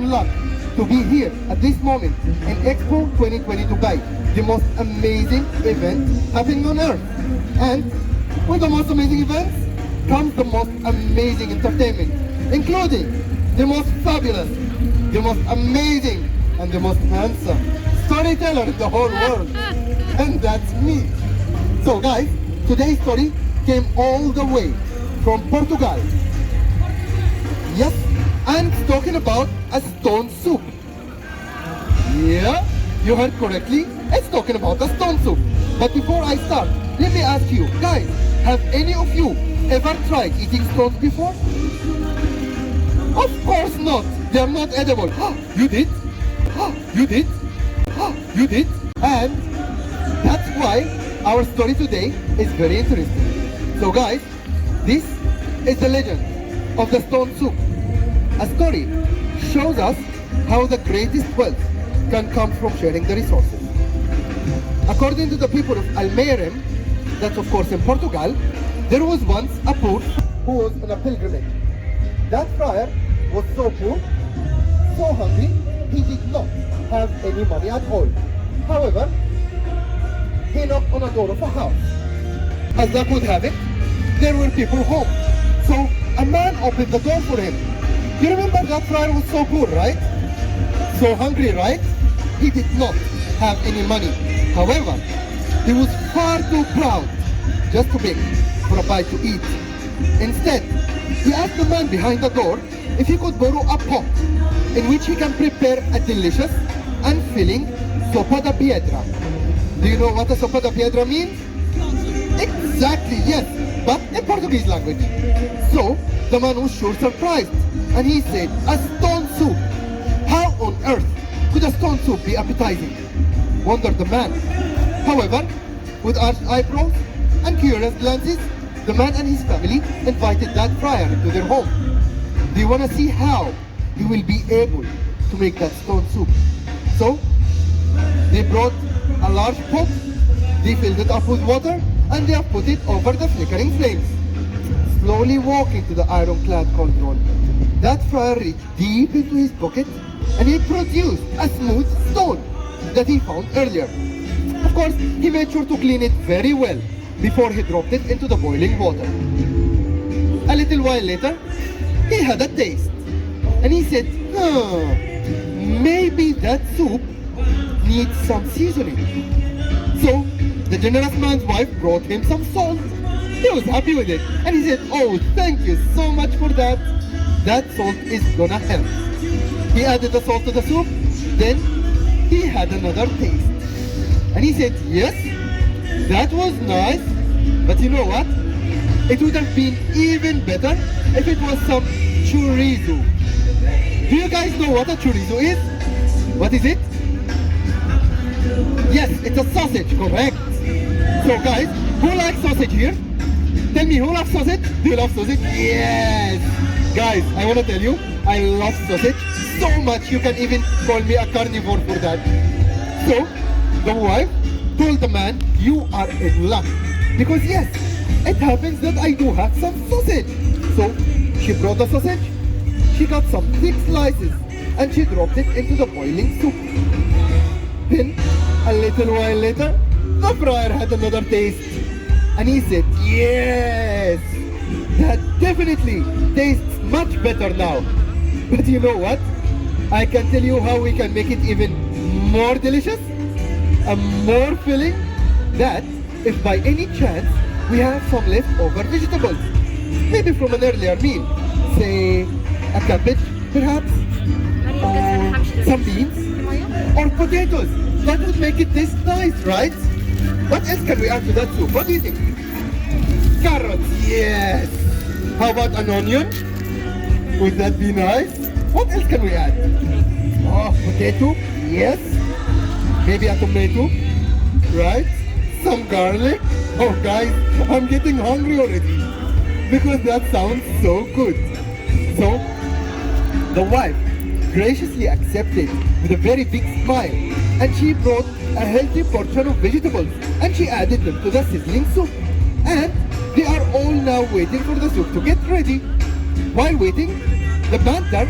luck to be here at this moment in Expo 2022, guys. The most amazing event happening on earth. And with the most amazing events comes the most amazing entertainment, including the most fabulous, the most amazing, and the most handsome storyteller in the whole world. And that's me. So guys, today's story came all the way from Portugal. Yes, and it's talking about a stone soup. Yeah, you heard correctly. It's talking about a stone soup. But before I start, let me ask you, guys, have any of you ever tried eating stones before? Of course not. They are not edible. You did? You did? You did? And that's why our story today is very interesting. So guys, this is the legend of the stone soup. A story shows us how the greatest wealth can come from sharing the resources. According to the people of Almeirem, that's of course in Portugal, there was once a poor who was on a pilgrimage. That friar was so poor, so hungry, he did not have any money at all. However, he knocked on a door of a house. As luck would have it, there were people home. So a man opened the door for him. You remember that friar was so poor, right? So hungry, right? He did not have any money. However, he was far too proud just to beg for a bite to eat. Instead, he asked the man behind the door if he could borrow a pot in which he can prepare a delicious and filling Sopa de Pedra. Do you know what a Sopa de Pedra means? Exactly, yes, but in Portuguese language. So, the man was sure surprised, and he said, a stone soup. How on earth could a stone soup be appetizing? Wondered the man. However, with arched eyebrows and curious glances, the man and his family invited that friar to their home. They want to see how he will be able to make that stone soup. So, they brought a large pot, they filled it up with water, and they have put it over the flickering flames. Slowly walking to the ironclad cauldron, that friar reached deep into his pocket and he produced a smooth stone that he found earlier. Of course, he made sure to clean it very well before he dropped it into the boiling water. A little while later, he had a taste and he said, maybe that soup needs some seasoning. So, the generous man's wife brought him some salt. He was happy with it and he said, oh, thank you so much for that. That salt is gonna help. He added the salt to the soup, then he had another taste. And he said, yes, that was nice, but you know what? It would have been even better if it was some chorizo. Do you guys know what a chorizo is? What is it? Yes, it's a sausage, correct. So guys, who likes sausage here? Tell me, who loves sausage? Do you love sausage? Yes! Guys, I want to tell you, I love sausage so much you can even call me a carnivore for that. So, the wife told the man, you are in luck. Because yes, it happens that I do have some sausage. So, she brought the sausage, she got some thick slices, and she dropped it into the boiling soup. Then, a little while later, the friar had another taste. And he said, yes, that definitely tastes much better now. But you know what? I can tell you how we can make it even more delicious and more filling. That if by any chance we have some leftover vegetables, maybe from an earlier meal, say a cabbage perhaps, or some beans, or potatoes. That would make it taste nice, right? What else can we add to that soup? What do you think? Carrots, yes. How about an onion? Would that be nice? What else can we add? Oh, potato, yes. Maybe a tomato, right? Some garlic. Oh guys, I'm getting hungry already because that sounds so good. So, the wife graciously accepted with a very big smile, and she brought a healthy portion of vegetables and she added them to the sizzling soup. And they are all now waiting for the soup to get ready. While waiting, the banter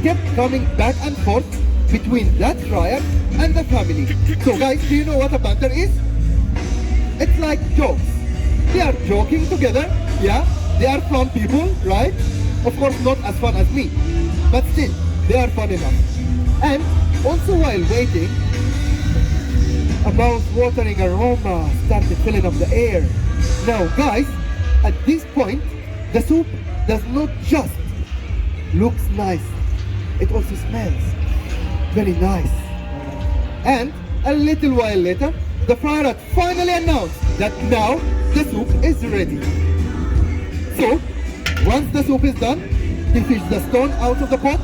kept coming back and forth between that friar and the family. So guys, do you know what a banter is? It's like jokes. They are joking together, yeah? They are fun people, right? Of course not as fun as me, but still, they are fun enough. And also while waiting, a mouth-watering aroma started filling up the air. Now guys, at this point, the soup does not just looks nice, it also smells very nice. And a little while later, the friar had finally announced that now the soup is ready. So, once the soup is done, he fished the stone out of the pot,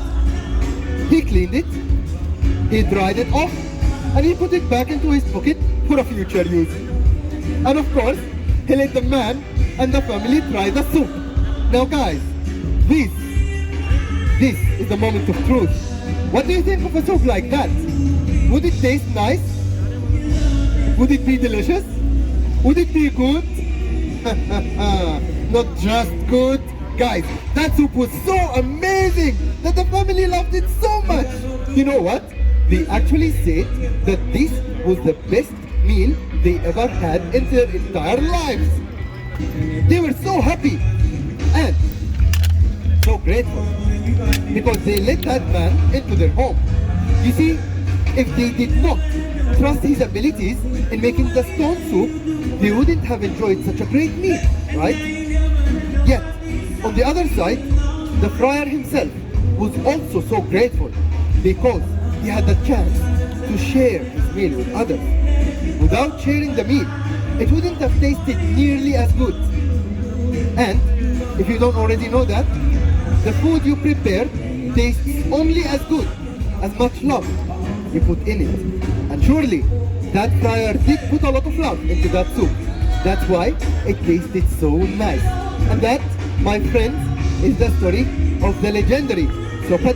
he cleaned it, he dried it off, and he put it back into his pocket for a future use. And of course, he let the man and the family try the soup. Now guys, this is the moment of truth. What do you think of a soup like that? Would it taste nice? Would it be delicious? Would it be good? Not just good. Guys, that soup was so amazing that the family loved it so much. You know what? They actually said that this was the best meal they ever had in their entire lives. They were so happy and so grateful because they let that man into their home. You see, if they did not trust his abilities in making the stone soup, they wouldn't have enjoyed such a great meal, right? Yet, on the other side, the friar himself was also so grateful because he had the chance to share his meal with others. Without sharing the meal, it wouldn't have tasted nearly as good. And if you don't already know that, the food you prepare tastes only as good, as much love you put in it. And surely, that friar did put a lot of love into that soup. That's why it tasted so nice. And that, my friends, is the story of the legendary Sopa.